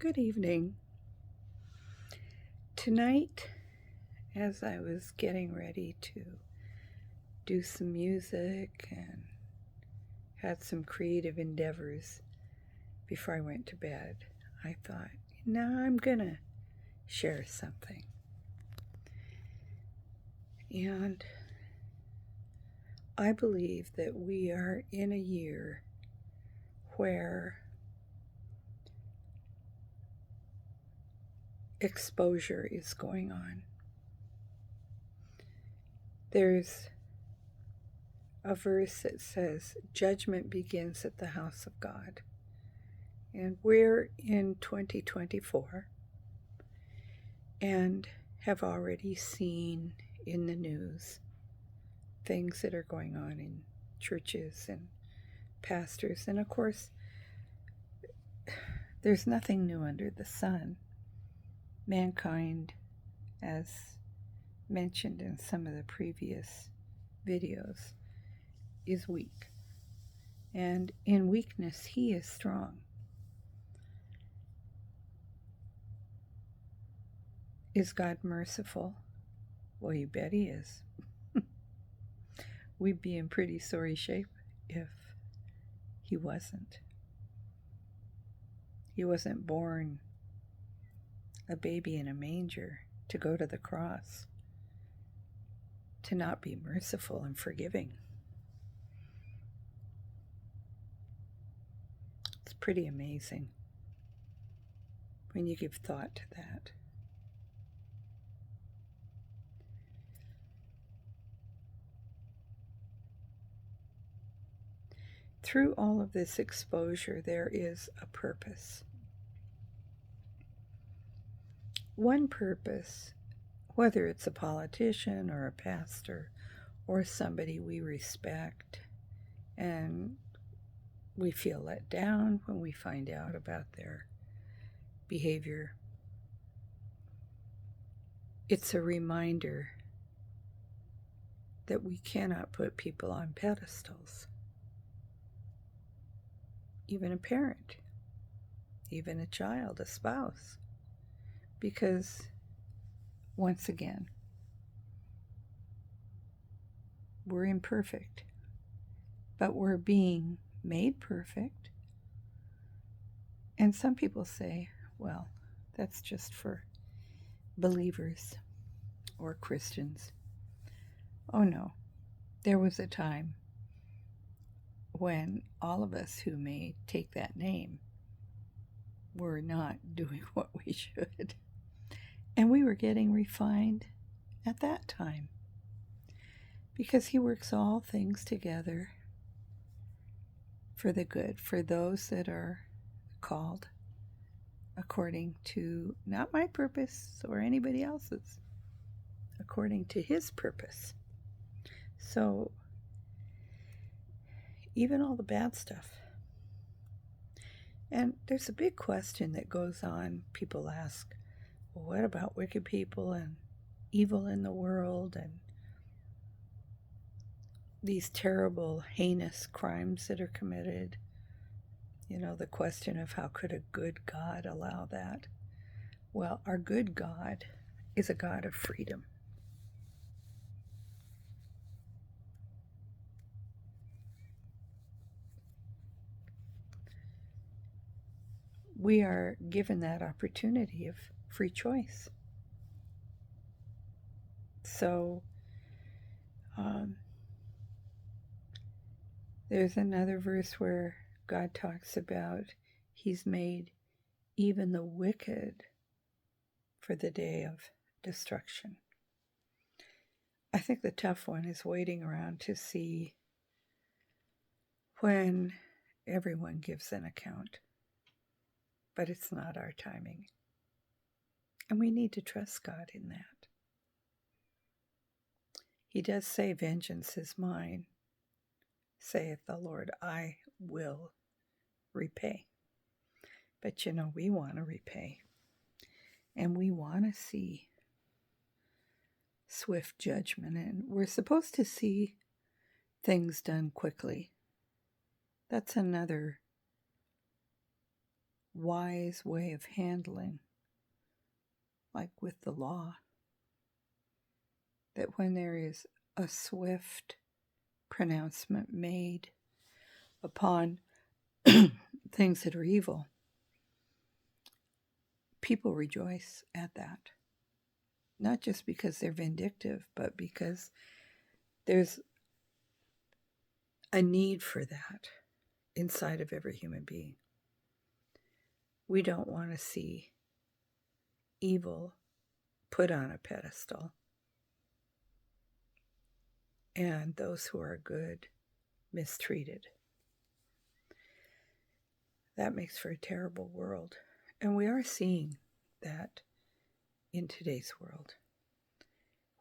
Good evening. Tonight, as I was getting ready to do some music and had some creative endeavors before I went to bed, I thought, now I'm gonna share something. And I believe that we are in a year where exposure is going on. There's a verse that says, judgment begins at the house of God. And we're in 2024 and have already seen in the news things that are going on in churches and pastors. And of course, there's nothing new under the sun. Mankind, as mentioned in some of the previous videos, is weak. And in weakness, he is strong. Is God merciful? Well, you bet he is. We'd be in pretty sorry shape if he wasn't. He wasn't born a baby in a manger to go to the cross, to not be merciful and forgiving. It's pretty amazing when you give thought to that. Through all of this exposure, there is a purpose. One purpose, whether it's a politician or a pastor or somebody we respect and we feel let down when we find out about their behavior, it's a reminder that we cannot put people on pedestals. Even a parent, even a child, a spouse. Because, once again, we're imperfect, but we're being made perfect. And some people say, well, that's just for believers or Christians. Oh no, there was a time when all of us who may take that name were not doing what we should. And we were getting refined at that time. Because he works all things together for the good, for those that are called according to not my purpose or anybody else's, according to his purpose. So, even all the bad stuff. And there's a big question that goes on. People ask, well, what about wicked people and evil in the world and these terrible, heinous crimes that are committed? You know, the question of how could a good God allow that? Well, our good God is a God of freedom. We are given that opportunity of free choice. So, there's another verse where God talks about he's made even the wicked for the day of destruction. I think the tough one is waiting around to see when everyone gives an account. But it's not our timing. And we need to trust God in that. He does say, vengeance is mine, saith the Lord, I will repay. But you know, we want to repay. And we want to see swift judgment. And we're supposed to see things done quickly. That's another wise way of handling, like with the law, that when there is a swift pronouncement made upon things that are evil, people rejoice at that. Not just because they're vindictive, but because there's a need for that inside of every human being. We don't want to see evil put on a pedestal and those who are good mistreated. That makes for a terrible world. And we are seeing that in today's world,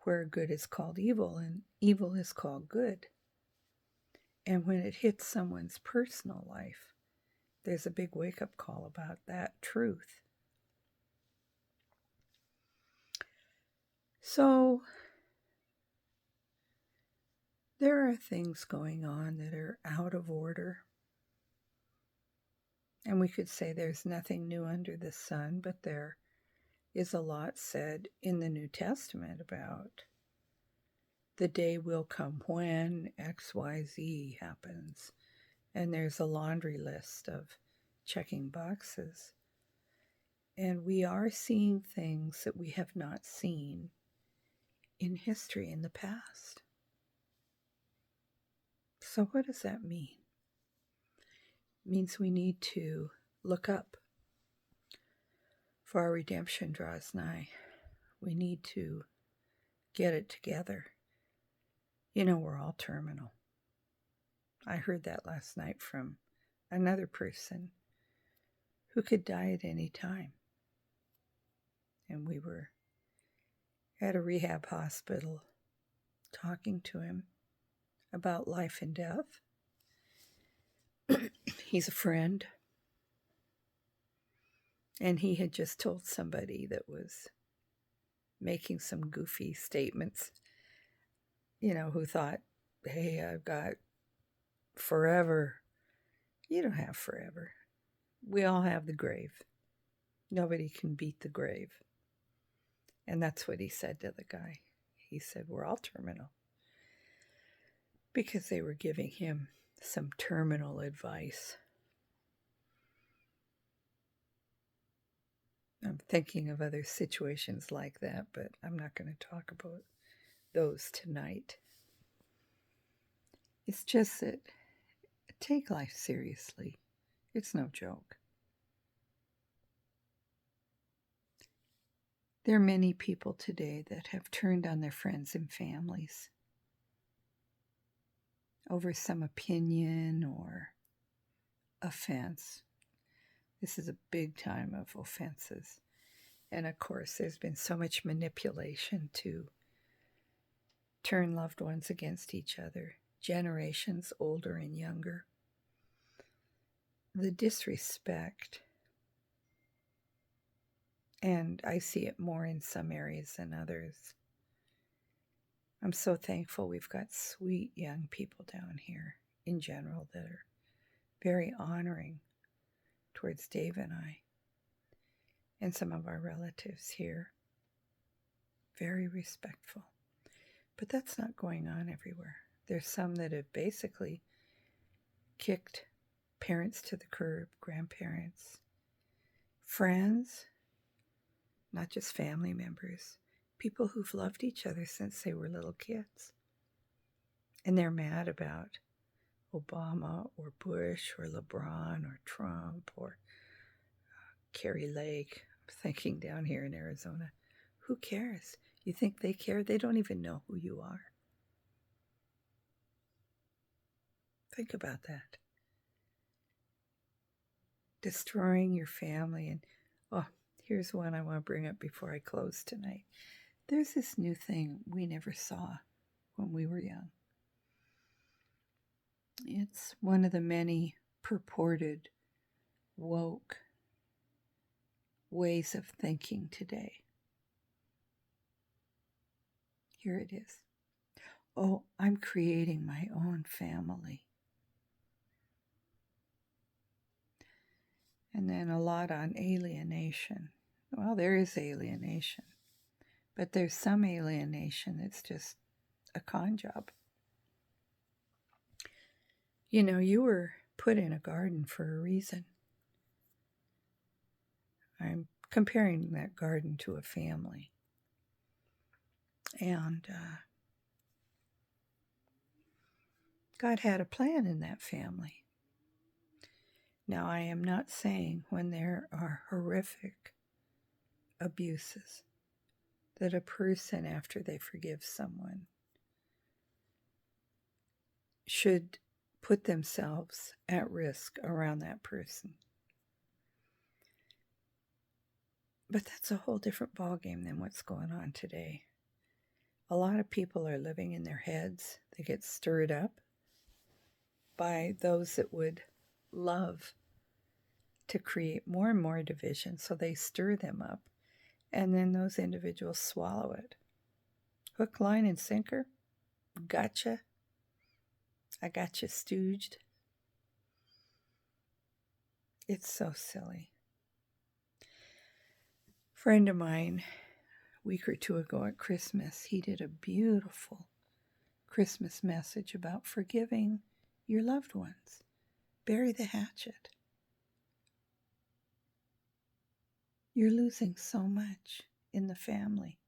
where good is called evil and evil is called good. And when it hits someone's personal life, there's a big wake-up call about that truth. So there are things going on that are out of order. And we could say there's nothing new under the sun, but there is a lot said in the New Testament about the day will come when XYZ happens. And there's a laundry list of checking boxes. And we are seeing things that we have not seen in history in the past. So what does that mean? It means we need to look up, for our redemption draws nigh. We need to get it together. You know, we're all terminal. I heard that last night from another person who could die at any time. And we were at a rehab hospital talking to him about life and death. He's a friend. And he had just told somebody that was making some goofy statements, you know, who thought, hey, I've got forever. You don't have forever. We all have the grave. Nobody can beat the grave. And that's what he said to the guy. He said, we're all terminal. Because they were giving him some terminal advice. I'm thinking of other situations like that, but I'm not going to talk about those tonight. It's just that take life seriously. It's no joke. There are many people today that have turned on their friends and families over some opinion or offense. This is a big time of offenses. And of course, there's been so much manipulation to turn loved ones against each other, generations older and younger. The disrespect, and I see it more in some areas than others. I'm so thankful we've got sweet young people down here in general that are very honoring towards Dave and I, and some of our relatives here. Very respectful. But that's not going on everywhere. There's some that have basically kicked parents to the curb, grandparents, friends, not just family members, people who've loved each other since they were little kids. And they're mad about Obama or Bush or LeBron or Trump or Carrie Lake. I'm thinking down here in Arizona. Who cares? You think they care? They don't even know who you are. Think about that. Destroying your family. And here's one I want to bring up before I close tonight. There's this new thing we never saw when we were young. It's one of the many purported woke ways of thinking today. Here it is. Oh, I'm creating my own family. And then a lot on alienation. Well, there is alienation, but there's some alienation that's just a con job. You know, you were put in a garden for a reason. I'm comparing that garden to a family. And God had a plan in that family. Now, I am not saying when there are horrific abuses that a person, after they forgive someone, should put themselves at risk around that person. But that's a whole different ballgame than what's going on today. A lot of people are living in their heads. They get stirred up by those that would love to create more and more division, so they stir them up, and then those individuals swallow it. Hook, line, and sinker. Gotcha. I got you stooged. It's so silly. A friend of mine, a week or two ago at Christmas, he did a beautiful Christmas message about forgiving your loved ones. Bury the hatchet. You're losing so much in the family.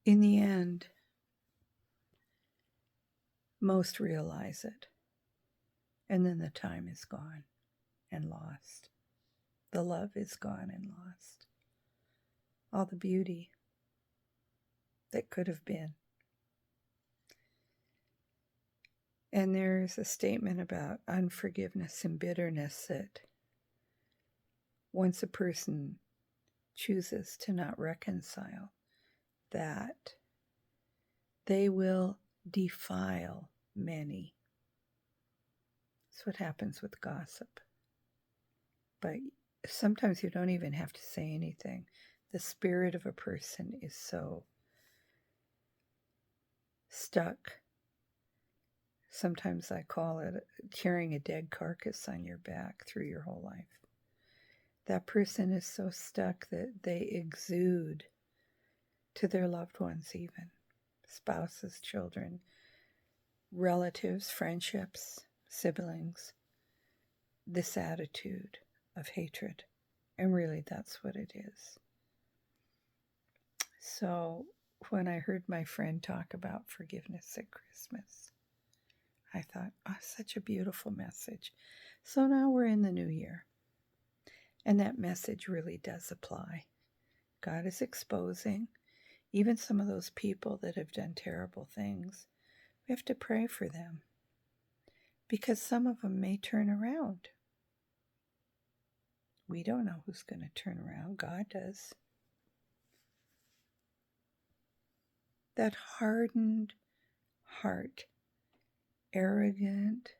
In the end, most realize it, and then the time is gone and lost. The love is gone and lost. All the beauty that could have been. And there's a statement about unforgiveness and bitterness that once a person chooses to not reconcile, that they will defile many. That's what happens with gossip. But sometimes you don't even have to say anything. The spirit of a person is so stuck. Sometimes I call it carrying a dead carcass on your back through your whole life. That person is so stuck that they exude to their loved ones, even spouses, children, relatives, friendships, siblings, this attitude of hatred. And really, that's what it is. So when I heard my friend talk about forgiveness at Christmas, I thought, oh, such a beautiful message. So now we're in the new year. And that message really does apply. God is exposing even some of those people that have done terrible things. We have to pray for them, because some of them may turn around. We don't know who's going to turn around. God does. That hardened heart, arrogant,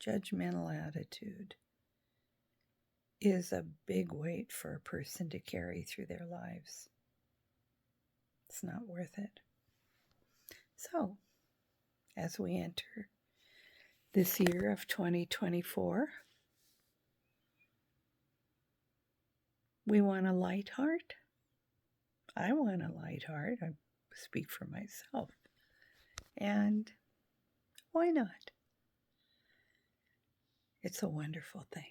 judgmental attitude is a big weight for a person to carry through their lives. It's not worth it. So, as we enter this year of 2024, we want a light heart. I want a light heart. I speak for myself. And why not? It's a wonderful thing.